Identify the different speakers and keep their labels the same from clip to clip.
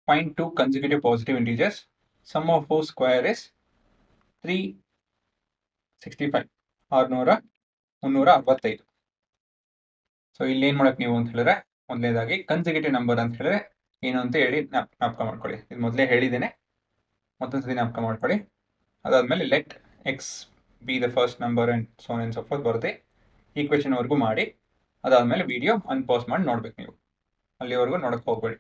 Speaker 1: Find two consecutive positive integers, sum of whose square is 365. 365. So ಇಲ್ಲಿ ಏನು ಮಾಡಕ್ಕೆ ನೀವು ಅಂತ ಹೇಳಿದ್ರೆ, ಮೊದಲನೇದಾಗಿ ಕನ್ಸಿಕ್ಯೂಟಿವ್ ನಂಬರ್ ಅಂತ ಹೇಳಿದ್ರೆ ಏನು ಅಂತ ಹೇಳಿ ಜ್ಞಾಪಕ ಮಾಡ್ಕೊಳ್ಳಿ. ಇದು ಮೊದಲೇ ಹೇಳಿದ್ದೇನೆ, ಮತ್ತೊಂದ್ಸತಿ ಜ್ಞಾಪಕ ಮಾಡ್ಕೊಳ್ಳಿ. ಅದಾದ್ಮೇಲೆ let X B the first number and so on and so fourth ಬರುತ್ತೆ. ಈಕ್ವೇಷನ್ ವರೆಗೂ ಮಾಡಿ ಅದಾದ್ಮೇಲೆ ವಿಡಿಯೋ ಅನ್ಪಾಸ್ ಮಾಡಿ ನೋಡ್ಬೇಕು. ನೀವು ಅಲ್ಲಿವರೆಗೂ ನೋಡಕ್ ಹೋಗ್ಬೇಡಿ.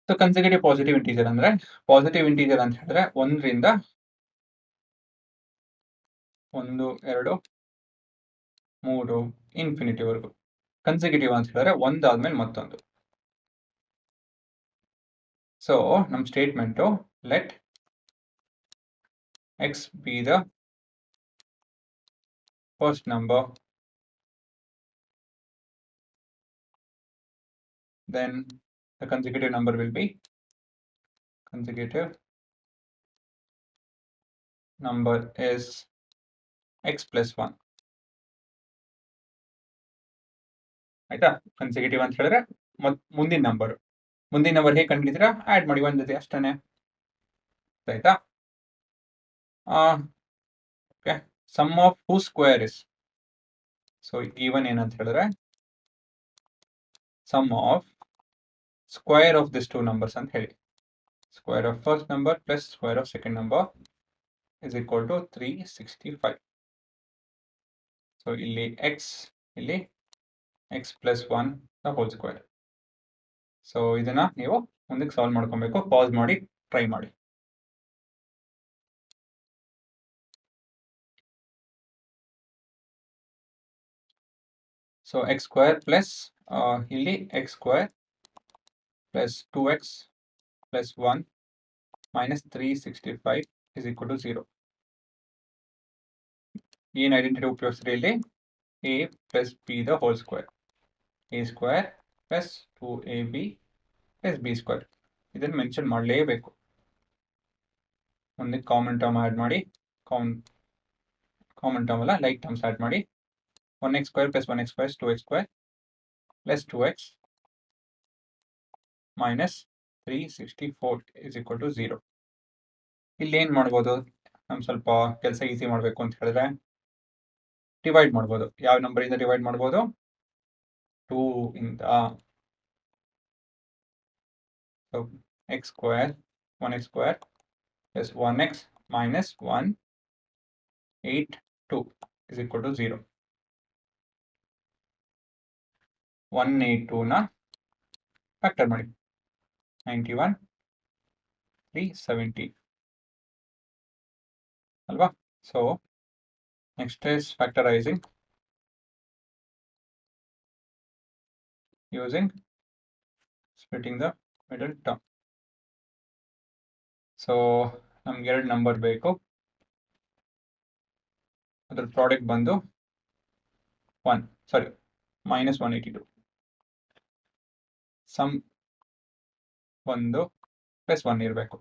Speaker 1: ಸೊ ಕನ್ಸಿಕ್ಯೂಟಿವ್ ಪಾಸಿಟಿವ್ ಇಂಟೀಜರ್ ಅಂದ್ರೆ, ಪಾಸಿಟಿವ್ ಇಂಟೀಜರ್ ಅಂತ ಹೇಳಿದ್ರೆ 1 ರಿಂದ 1, 2, 3 ಇನ್ಫಿನಿಟಿ ವರೆಗೂ. ಕನ್ಸಿಕ್ಯೂಟಿವ್ ಅಂತ ಹೇಳಿದ್ರೆ ಒಂದಾದ್ಮೇಲೆ ಮತ್ತೊಂದು. ಸೊ ನಮ್ಮ statement let X B the first number, then the consecutive number will be consecutive number is x plus 1. ಆಯ್ತಾ? ಕನ್ಸಿಕ್ಯೂಟಿವ್ ಅಂತ ಹೇಳಿದ್ರೆ ಮುಂದಿನ ನಂಬರ್ ಹೇಗೆ ಕಂಡಿದ್ದೀರಾ ಆಡ್ ಮಾಡಿ ಒಂದ್ ಜೊತೆ ಅಷ್ಟೇ. ಆಯ್ತಾ? Okay. Sum of who square is, so given ಏನಂತ ಹೇಳಿದ್ರೆ sum of square of this two numbers ಅಂತ ಹೇಳಿ. Square of first number plus square of second number is equal to 365. So ಇಲ್ಲಿ ಎಕ್ಸ್, ಇಲ್ಲಿ x plus 1 the whole square. So ಇದನ್ನ ನೀವು ಮುಂದಕ್ಕೆ solve ಮಾಡ್ಕೊಬೇಕು. ಪಾಸ್ ಮಾಡಿ ಟ್ರೈ ಮಾಡಿ. ಸೊ ಎಕ್ಸ್ ಸ್ಕ್ವೇರ್ ಪ್ಲಸ್ ಇಲ್ಲಿ X square plus 2x plus 1 minus 365 is equal to 0. ಏನು ಐಡೆಂಟಿಟಿ ಉಪಯೋಗಿಸ್ರಿ ಇಲ್ಲಿ? a plus B the whole square, a square plus 2ab plus B square. ಇದನ್ನು ಮೆನ್ಷನ್ ಮಾಡಲೇಬೇಕು. ಮುಂದೆ ಕಾಮನ್ ಟರ್ಮ್ ಆ್ಯಡ್ ಮಾಡಿ, common term ಅಲ್ಲ like terms add ಮಾಡಿ. 1x square plus 1x square is 2x square plus 2x minus 364 is equal to 0. ಇಲ್ಲಿ ಏನು ಮಾಡ್ಬೋದು? ನಮ್ಮ ಸ್ವಲ್ಪ ಕೆಲಸ ಈಸಿ ಮಾಡಬೇಕು ಅಂತ ಹೇಳಿದ್ರೆ ಡಿವೈಡ್ ಮಾಡ್ಬೋದು. ಯಾವ ನಂಬರಿಂದ ಡಿವೈಡ್ ಮಾಡ್ಬೋದು? 2 ಇಂದ. So X square 1x square plus 1x minus 182 is equal to 0. 182 ನ ಫ್ಯಾಕ್ಟರ್ ಮಾಡಿ 91 370 ಅಲ್ವಾ? So next is factorizing using splitting the middle term. So ನಮ್ಗೆ 2 ನಂಬರ್ ಬೇಕು. ಅದ್ರ ಪ್ರಾಡಕ್ಟ್ ಬಂದು minus 182. ಸಮ್ 1 ಪ್ಲಸ್ 1 ಇರಬೇಕು.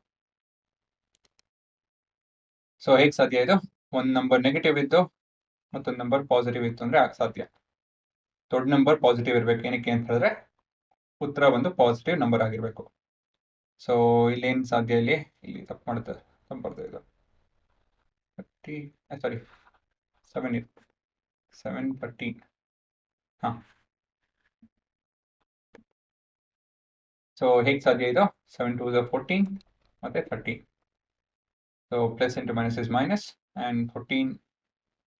Speaker 1: ಸೊ ಹೇಗೆ ಸಾಧ್ಯ ಇದು? ಒಂದು ನಂಬರ್ ನೆಗೆಟಿವ್ ಇದ್ದು ಮತ್ತೊಂದು ನಂಬರ್ ಪಾಸಿಟಿವ್ ಇತ್ತು ಅಂದ್ರೆ ಸಾಧ್ಯ. ದೊಡ್ಡ ನಂಬರ್ ಪಾಸಿಟಿವ್ ಇರಬೇಕು. ಏನಕ್ಕೆ ಅಂತ ಹೇಳಿದ್ರೆ ಉತ್ತರ ಒಂದು ಪಾಸಿಟಿವ್ ನಂಬರ್ ಆಗಿರಬೇಕು. ಸೊ ಇಲ್ಲೇನು ಸಾಧ್ಯ? ಇಲ್ಲಿ ತಪ್ಪು ಮಾಡುತ್ತೆ, ತಪ್ಪು ಬರ್ತದೆ ಇದು. 713. ಹಾಂ. ಸೊ ಹೇಗೆ ಸಾಧ್ಯ ಇದು? 7 2 14 ಮತ್ತೆ 30. So plus into minus is minus and 14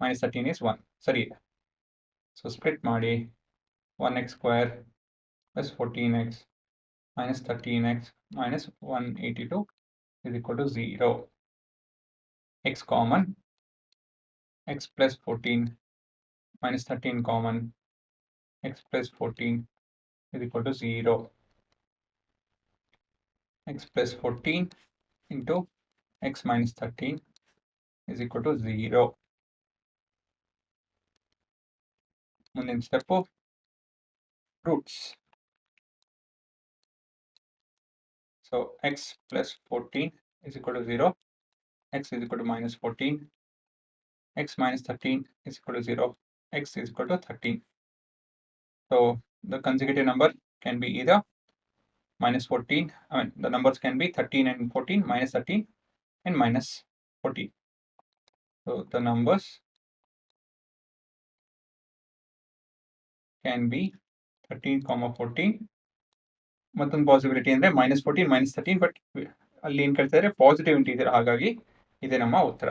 Speaker 1: minus 13 is 1. ಸರಿ ಇದೆ. ಸೊ ಸ್ಪ್ಲಿಟ್ ಮಾಡಿ 1x square plus 14x minus 13x minus 182 is equal to 0. x common, x plus 14 minus 13 common, x plus 14 is equal to 0. x plus 14 into x minus 13 is equal to 0. ಮುಂದಿನ step roots. So x plus 14 is equal to 0, x is equal to minus 14, x minus 13 is equal to 0, x is equal to 13. So the consecutive number can be either minus 14, the numbers can be 13 and 14, minus 13 and minus 14. So the numbers can be 13, 14. ಮತ್ತೊಂದು possibility ಅಂದರೆ -14 -13, but ಅಲ್ಲಿ ಏನು ಕೇಳ್ತಾ ಇದ್ದಾರೆ positive integer, ಹಾಗಾಗಿ ಇದೇ ನಮ್ಮ ಉತ್ತರ.